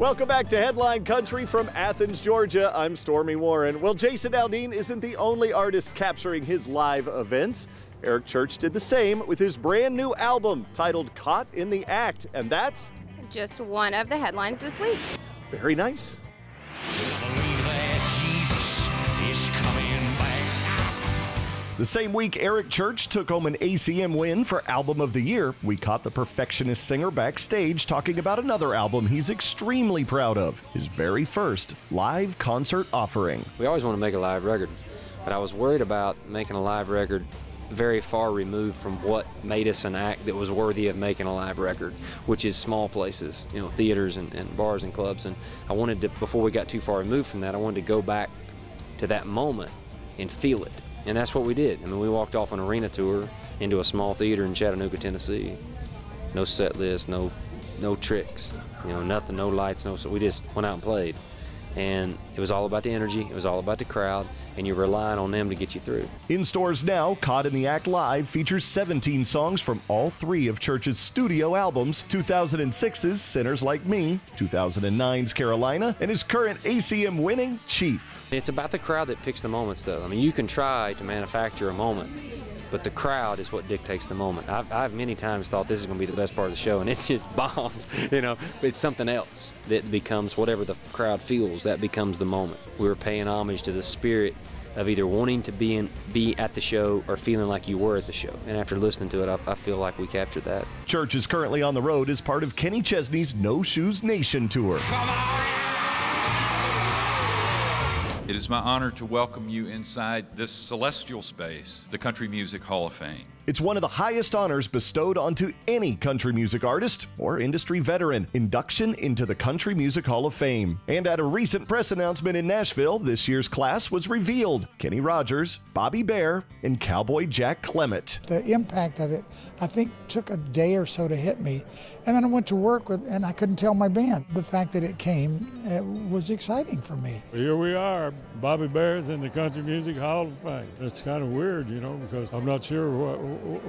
Welcome back to Headline Country from Athens, Georgia. I'm Stormy Warren. Well, Jason Aldean isn't the only artist capturing his live events. Eric Church did the same with his brand new album titled Caught in the Act, and that's just one of the headlines this week. Very nice. The same week, Eric Church took home an ACM win for Album of the Year. We caught the perfectionist singer backstage talking about another album he's extremely proud of, his very first live concert offering. We always want to make a live record, but I was worried about making a live record very far removed from what made us an act that was worthy of making a live record, which is small places, you know, theaters and bars and clubs. And I wanted to, before we got too far removed from that, I wanted to go back to that moment and feel it. And that's what we did. I mean, we walked off an arena tour into a small theater in Chattanooga, Tennessee. No set list, no tricks, you know, nothing, no lights, so we just went out and played. And it was all about the energy, it was all about the crowd, and you're relying on them to get you through. In stores now, Caught in the Act Live features 17 songs from all three of Church's studio albums, 2006's Sinners Like Me, 2009's Carolina, and his current ACM winning Chief. It's about the crowd that picks the moments, though. I mean, you can try to manufacture a moment, but the crowd is what dictates the moment. I've many times thought this is going to be the best part of the show, and it just bombs, you know. It's something else that becomes whatever the crowd feels, that becomes the moment. We were paying homage to the spirit of either wanting to be at the show or feeling like you were at the show. And after listening to it, I feel like we captured that. Church is currently on the road as part of Kenny Chesney's No Shoes Nation tour. It is my honor to welcome you inside this celestial space, the Country Music Hall of Fame. It's one of the highest honors bestowed onto any country music artist or industry veteran, induction into the Country Music Hall of Fame. And at a recent press announcement in Nashville, this year's class was revealed. Kenny Rogers, Bobby Bare, and Cowboy Jack Clement. The impact of it, I think, took a day or so to hit me. And then I went to work and I couldn't tell my band. The fact that it came, it was exciting for me. Here we are, Bobby Bare's in the Country Music Hall of Fame. It's kind of weird, you know, because I'm not sure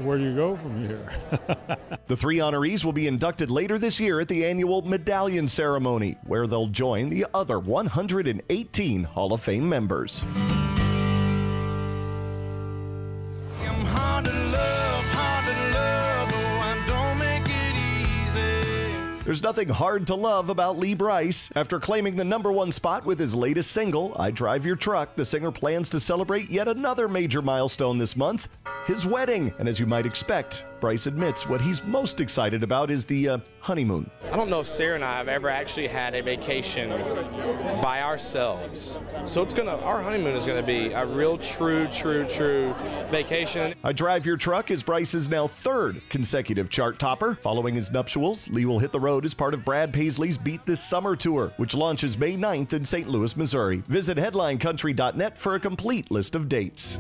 where you go from here. The three honorees will be inducted later this year at the annual medallion ceremony, where they'll join the other 118 Hall of Fame members. There's nothing hard to love about Lee Brice. After claiming the #1 spot with his latest single, I Drive Your Truck, the singer plans to celebrate yet another major milestone this month, his wedding. And as you might expect, Brice admits what he's most excited about is the honeymoon. I don't know if Sarah and I have ever actually had a vacation by ourselves. So our honeymoon is gonna be a real true vacation. I Drive Your Truck is Brice's now third consecutive chart topper. Following his nuptials, Lee will hit the road as part of Brad Paisley's Beat This Summer tour, which launches May 9th in St. Louis, Missouri. Visit headlinecountry.net for a complete list of dates.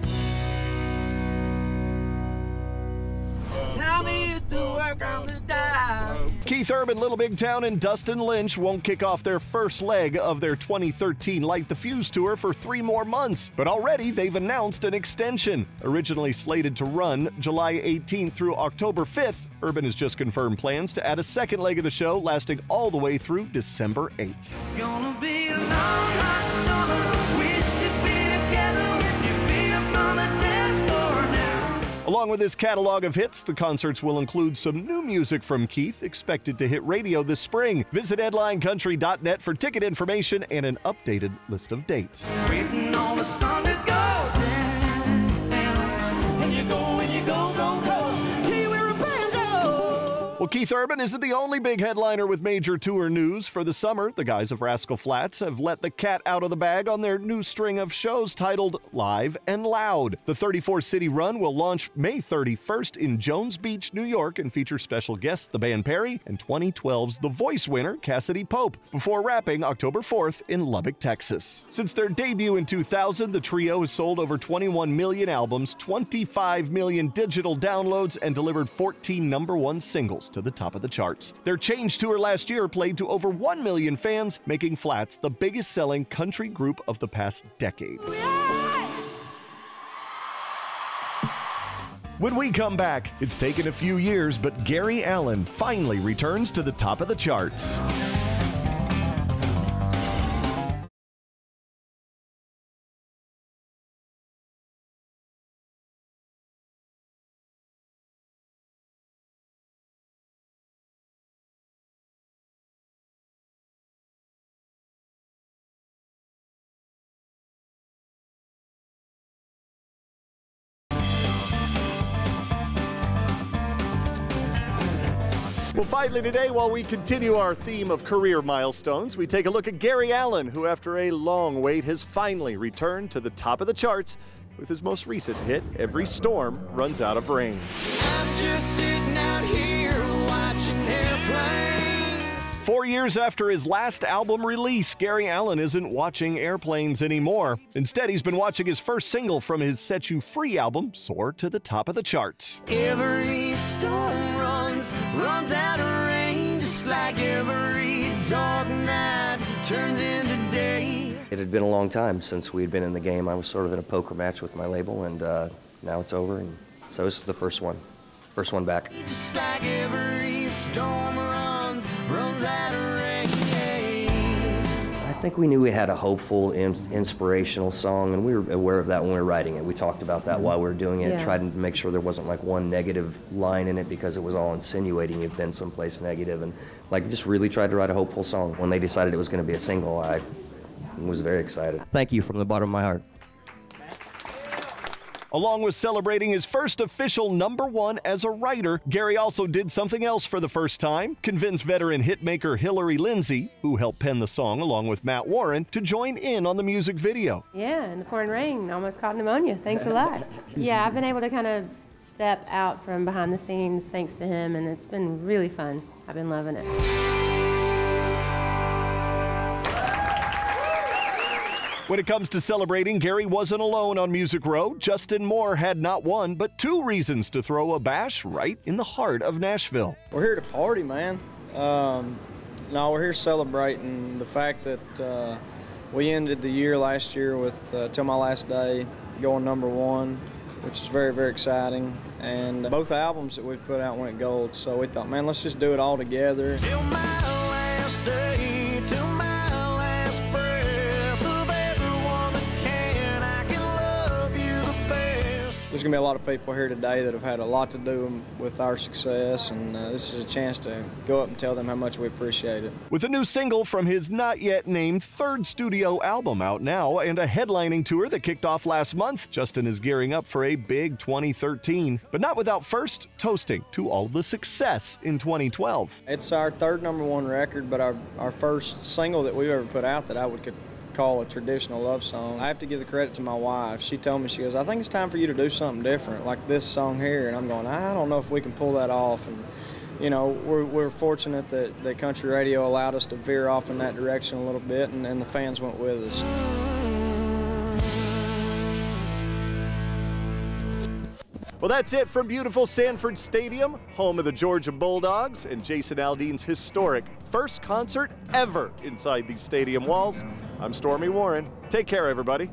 Keith Urban, Little Big Town, and Dustin Lynch won't kick off their first leg of their 2013 Light the Fuse tour for 3 more months. But already they've announced an extension. Originally slated to run July 18th through October 5th, Urban has just confirmed plans to add a second leg of the show lasting all the way through December 8th. It's gonna be a long, hot summer. We should be together with your feet up on the dance floor now. Along with his catalog of hits, the concerts will include some new music from Keith, expected to hit radio this spring. Visit headlinecountry.net for ticket information and an updated list of dates. Waiting on the sun to go down. And you go, go, go. Till we're a bando. Well, Keith Urban isn't the only big headliner with major tour news. For the summer, the guys of Rascal Flatts have let the cat out of the bag on their new string of shows titled Live and Loud. The 34-city run will launch May 31st in Jones Beach, New York, and feature special guests The Band Perry and 2012's The Voice winner Cassidy Pope, before wrapping October 4th in Lubbock, Texas. Since their debut in 2000, the trio has sold over 21 million albums, 25 million digital downloads, and delivered 14 #1 singles to the top of the charts. Their Change tour last year played to over 1 million fans, making Flatts the biggest-selling country group of the past decade. When we come back, it's taken a few years, but Gary Allan finally returns to the top of the charts. Well, finally today, while we continue our theme of career milestones, we take a look at Gary Allan, who after a long wait has finally returned to the top of the charts with his most recent hit, Every Storm Runs Out of Rain. I'm just sitting out here watching airplanes. 4 years after his last album release, Gary Allan isn't watching airplanes anymore. Instead, he's been watching his first single from his Set You Free album soar to the top of the charts. Every storm runs out of rain, just like every dark night turns into day. It had been a long time since we'd been in the game. I was sort of in a poker match with my label, and now it's over, and so this is the first one back. Just like every storm runs out of rain. I think we knew we had a hopeful, inspirational song, and we were aware of that when we were writing it. We talked about that while we were doing it, tried to make sure there wasn't like one negative line in it because it was all insinuating you've been someplace negative, and like just really tried to write a hopeful song. When they decided it was going to be a single, I was very excited. Thank you from the bottom of my heart. Along with celebrating his first official #1 as a writer, Gary also did something else for the first time, convinced veteran hitmaker Hillary Lindsey, who helped pen the song along with Matt Warren, to join in on the music video. Yeah, in the pouring rain, almost caught pneumonia. Thanks a lot. Yeah, I've been able to kind of step out from behind the scenes thanks to him, and it's been really fun. I've been loving it. When it comes to celebrating, Gary wasn't alone on Music Row. Justin Moore had not one, but 2 reasons to throw a bash right in the heart of Nashville. We're here to party, man. No, we're here celebrating the fact that we ended the year last year with Till My Last Day going #1, which is very, very exciting. And both albums that we've put out went gold, so we thought, man, let's just do it all together. Till my last day, till my last breath of everyone that can, I can love you the best. There's going to be a lot of people here today that have had a lot to do with our success, and this is a chance to go up and tell them how much we appreciate it. With a new single from his not yet named 3rd studio album out now and a headlining tour that kicked off last month, Justin is gearing up for a big 2013, but not without first toasting to all the success in 2012. It's our 3rd #1 record, but our first single that we've ever put out that I could call a traditional love song. I have to give the credit to my wife. She told me, she goes, I think it's time for you to do something different, like this song here. And I'm going, I don't know if we can pull that off. And you know, we're fortunate that country radio allowed us to veer off in that direction a little bit, and the fans went with us. Well, that's it from beautiful Sanford Stadium, home of the Georgia Bulldogs, and Jason Aldean's historic first concert ever inside these stadium walls. I'm Stormy Warren. Take care, everybody.